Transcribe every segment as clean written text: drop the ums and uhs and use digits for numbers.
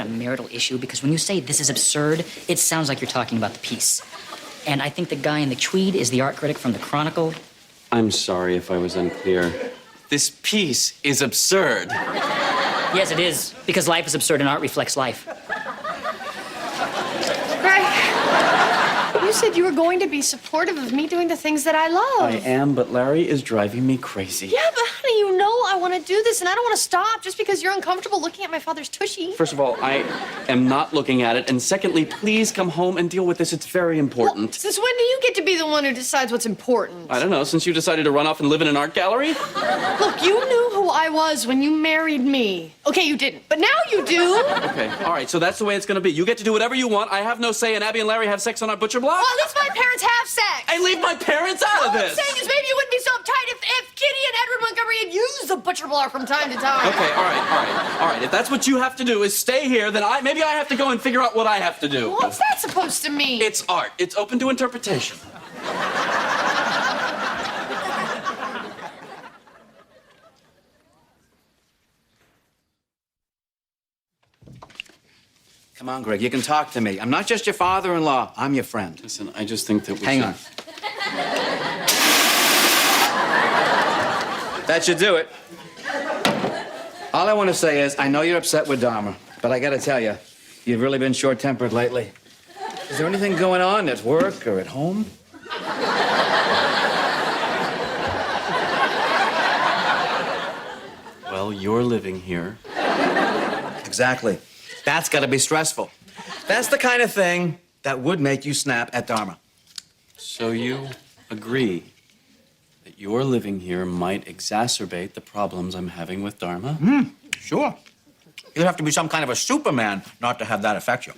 a marital issue because when you say this is absurd, it sounds like you're talking about the piece. And I think the guy in the tweed is the art critic from the Chronicle. I'm sorry if I was unclear. This piece is absurd. Yes, it is, because life is absurd and art reflects life. You said you were going to be supportive of me doing the things that I love. I am, but Larry is driving me crazy. Yeah, but honey, you know I want to do this, and I don't want to stop just because you're uncomfortable looking at my father's tushy. First of all, I am not looking at it. And secondly, please come home and deal with this. It's very important. Well, since when do you get to be the one who decides what's important? I don't know, since you decided to run off and live in an art gallery? Look, you knew who I was when you married me. Okay, you didn't, but now you do. Okay, all right, so that's the way it's gonna be. You get to do whatever you want. I have no say, and Abby and Larry have sex on our butcher block. Well, at least my parents have sex. I leave my parents out of this. All I'm saying is maybe you wouldn't be so uptight if Kitty and Edward Montgomery had used the butcher block from time to time. Okay, all right. If that's what you have to do is stay here, then maybe I have to go and figure out what I have to do. What's that supposed to mean? It's art. It's open to interpretation. Come on, Greg, you can talk to me. I'm not just your father-in-law, I'm your friend. Listen, I just think that we Hang should... on. That should do it. All I want to say is, I know you're upset with Dharma, but I gotta tell you, you've really been short-tempered lately. Is there anything going on at work or at home? Well, you're living here. Exactly. That's gotta be stressful. That's the kind of thing that would make you snap at Dharma. So you agree that your living here might exacerbate the problems I'm having with Dharma? Sure. You'd have to be some kind of a Superman not to have that affect you.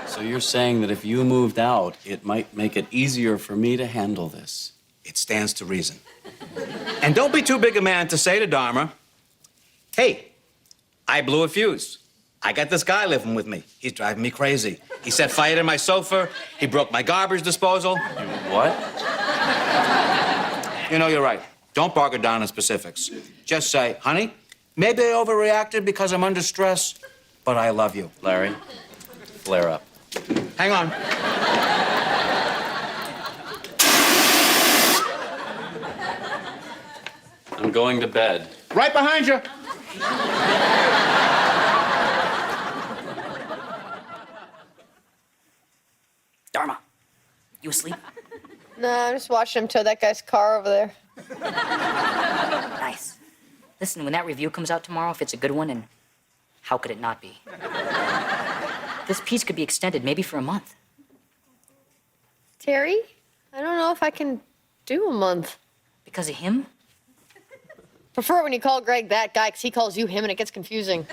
So you're saying that if you moved out, it might make it easier for me to handle this? It stands to reason. And don't be too big a man to say to Dharma, hey, I blew a fuse. I got this guy living with me. He's driving me crazy. He set fire to my sofa. He broke my garbage disposal. You what? You know, you're right. Don't bark it down in specifics. Just say, honey, maybe I overreacted because I'm under stress, but I love you. Larry, flare up. Hang on. I'm going to bed. Right behind you. Dharma, you asleep? Nah, I'm just watching him tow that guy's car over there. Nice. Listen, when that review comes out tomorrow, if it's a good one, and how could it not be? This piece could be extended, maybe for a month. Terry, I don't know if I can do a month. Because of him? Prefer it when you call Greg that guy, because he calls you him and it gets confusing.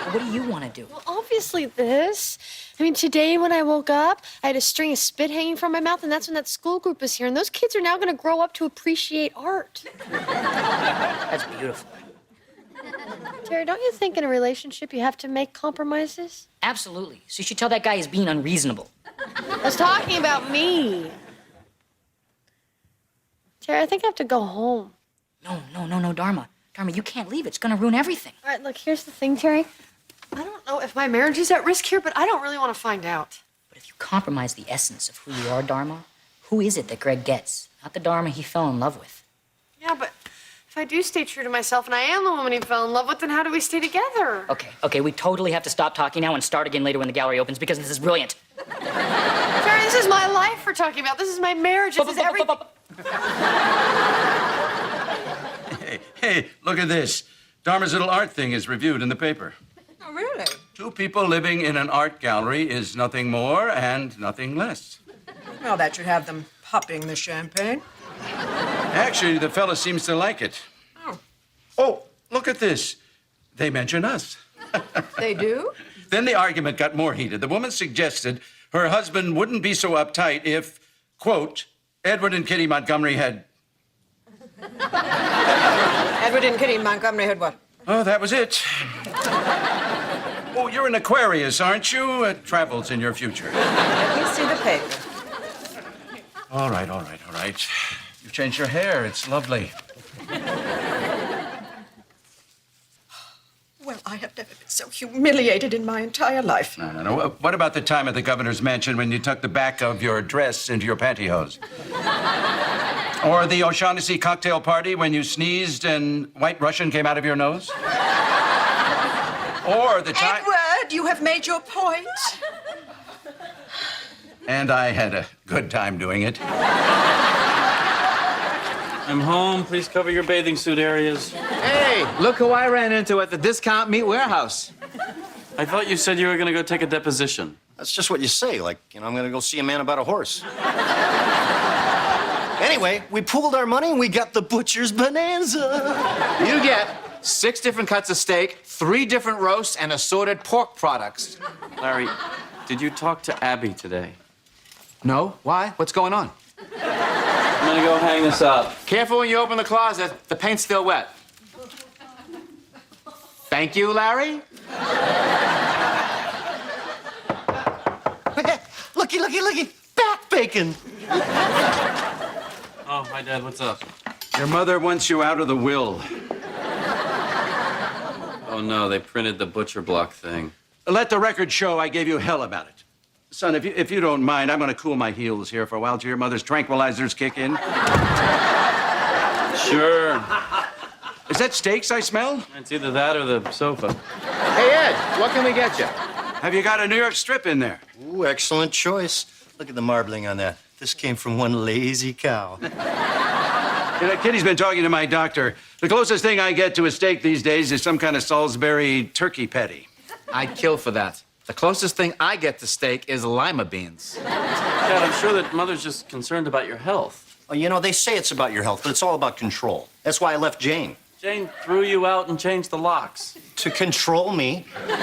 What do you want to do? Well, obviously this. I mean, today when I woke up, I had a string of spit hanging from my mouth, and that's when that school group was here. And those kids are now going to grow up to appreciate art. That's beautiful. Terry, don't you think in a relationship you have to make compromises? Absolutely. So you should tell that guy he's being unreasonable. I was talking about me. Terry, I think I have to go home. No, Dharma. Dharma, you can't leave. It's going to ruin everything. All right, look, here's the thing, Terry. I don't know if my marriage is at risk here, but I don't really want to find out. But if you compromise the essence of who you are, Dharma, who is it that Greg gets? Not the Dharma he fell in love with. Yeah, but if I do stay true to myself and I am the woman he fell in love with, then how do we stay together? Okay, we totally have to stop talking now and start again later when the gallery opens because this is brilliant. Terry, this is my life we're talking about. This is my marriage. This is everything. Hey, look at this. Dharma's little art thing is reviewed in the paper. Oh, really? Two people living in an art gallery is nothing more and nothing less. Well, that should have them popping the champagne. Actually, the fella seems to like it. Oh. Oh, look at this. They mention us. They do? Then the argument got more heated. The woman suggested her husband wouldn't be so uptight if, quote, Edward and Kitty Montgomery had... Edward and Kitty Montgomery had what? Oh, that was it. Oh, you're an Aquarius, aren't you? Travels in your future. Let me see the paper. All right. You've changed your hair. It's lovely. Well, I have never been so humiliated in my entire life. No. What about the time at the governor's mansion when you tucked the back of your dress into your pantyhose? Or the O'Shaughnessy cocktail party when you sneezed and White Russian came out of your nose? Or the time... Edward, you have made your point. And I had a good time doing it. I'm home. Please cover your bathing suit areas. Hey, look who I ran into at the discount meat warehouse. I thought you said you were going to go take a deposition. That's just what you say, like, I'm gonna go see a man about a horse. Anyway, we pooled our money and we got the butcher's bonanza. You get 6 different cuts of steak, 3 different roasts, and assorted pork products. Larry, did you talk to Abby today? No? Why? What's going on? I'm going to go hang this up. Careful when you open the closet. The paint's still wet. Thank you, Larry. Looky. Back bacon. Oh, hi, Dad. What's up? Your mother wants you out of the will. Oh, no. They printed the butcher block thing. Let the record show I gave you hell about it. Son, if you don't mind, I'm gonna cool my heels here for a while till your mother's tranquilizers kick in. Sure. Is that steaks I smell? It's either that or the sofa. Hey, Ed, what can we get you? Have you got a New York strip in there? Ooh, excellent choice. Look at the marbling on that. This came from one lazy cow. You know, Kitty's been talking to my doctor. The closest thing I get to a steak these days is some kind of Salisbury turkey patty. I'd kill for that. The closest thing I get to steak is lima beans. Dad, I'm sure that Mother's just concerned about your health. Well, they say it's about your health, but it's all about control. That's why I left Jane. Jane threw you out and changed the locks. To control me. They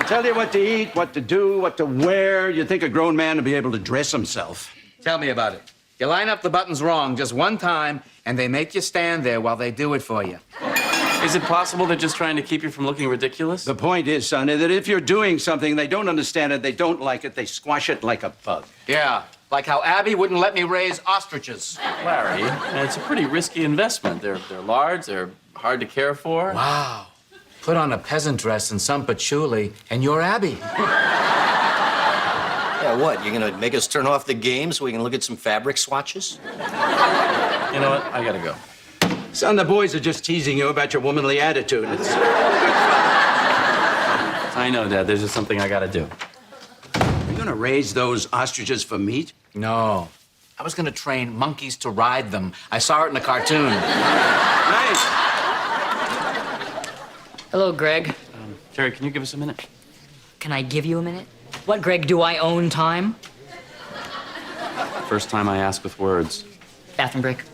tell you what to eat, what to do, what to wear. You'd think a grown man would be able to dress himself. Tell me about it. You line up the buttons wrong just one time, and they make you stand there while they do it for you. Is it possible they're just trying to keep you from looking ridiculous? The point is, son, that if you're doing something, they don't understand it, they don't like it, they squash it like a bug. Yeah, like how Abby wouldn't let me raise ostriches. Larry, it's a pretty risky investment. They're large, they're hard to care for. Wow. Put on a peasant dress and some patchouli, and you're Abby. Yeah, what? You're gonna make us turn off the game so we can look at some fabric swatches? You know what? I gotta go. Son, the boys are just teasing you about your womanly attitude. I know, Dad. There's just something I gotta do. Are you gonna raise those ostriches for meat? No. I was gonna train monkeys to ride them. I saw it in a cartoon. Nice. Hello, Greg. Jerry, can you give us a minute? Can I give you a minute? What, Greg? Do I own time? First time I ask with words. Bathroom break.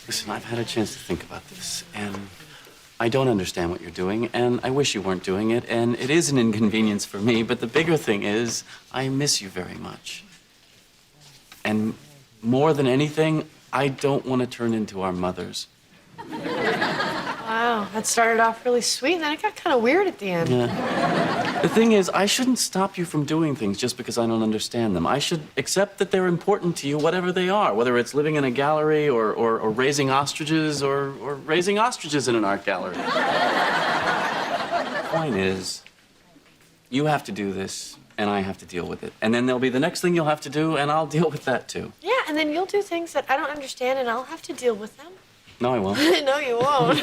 Listen, I've had a chance to think about this, and I don't understand what you're doing, and I wish you weren't doing it, and it is an inconvenience for me, but the bigger thing is, I miss you very much. And more than anything, I don't want to turn into our mothers. Wow, that started off really sweet, and then it got kind of weird at the end. Yeah. The thing is, I shouldn't stop you from doing things just because I don't understand them. I should accept that they're important to you, whatever they are, whether it's living in a gallery or raising ostriches or raising ostriches in an art gallery. Point is, you have to do this, and I have to deal with it. And then there'll be the next thing you'll have to do, and I'll deal with that too. Yeah, and then you'll do things that I don't understand, and I'll have to deal with them. No, I won't. No, you won't.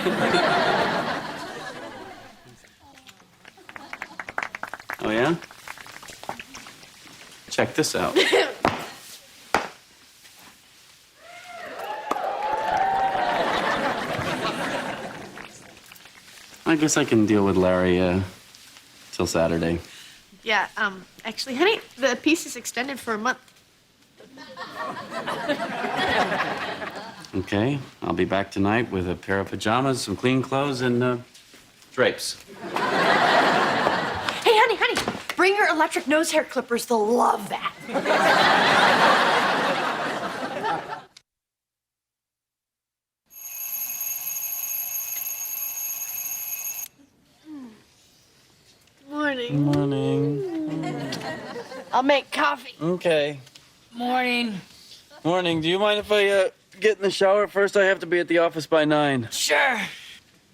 Oh, yeah? Check this out. I guess I can deal with Larry till Saturday. Yeah, actually, honey, the piece is extended for a month. Okay, I'll be back tonight with a pair of pajamas, some clean clothes, and drapes. Hey, honey, bring your electric nose hair clippers. They'll love that. Morning. Morning. I'll make coffee. Okay. Morning. Morning. Do you mind if I get in the shower? First, I have to be at the office by 9. Sure.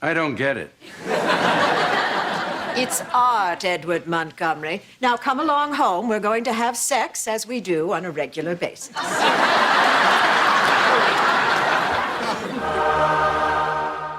I don't get it. It's art, Edward Montgomery. Now come along home. We're going to have sex as we do on a regular basis.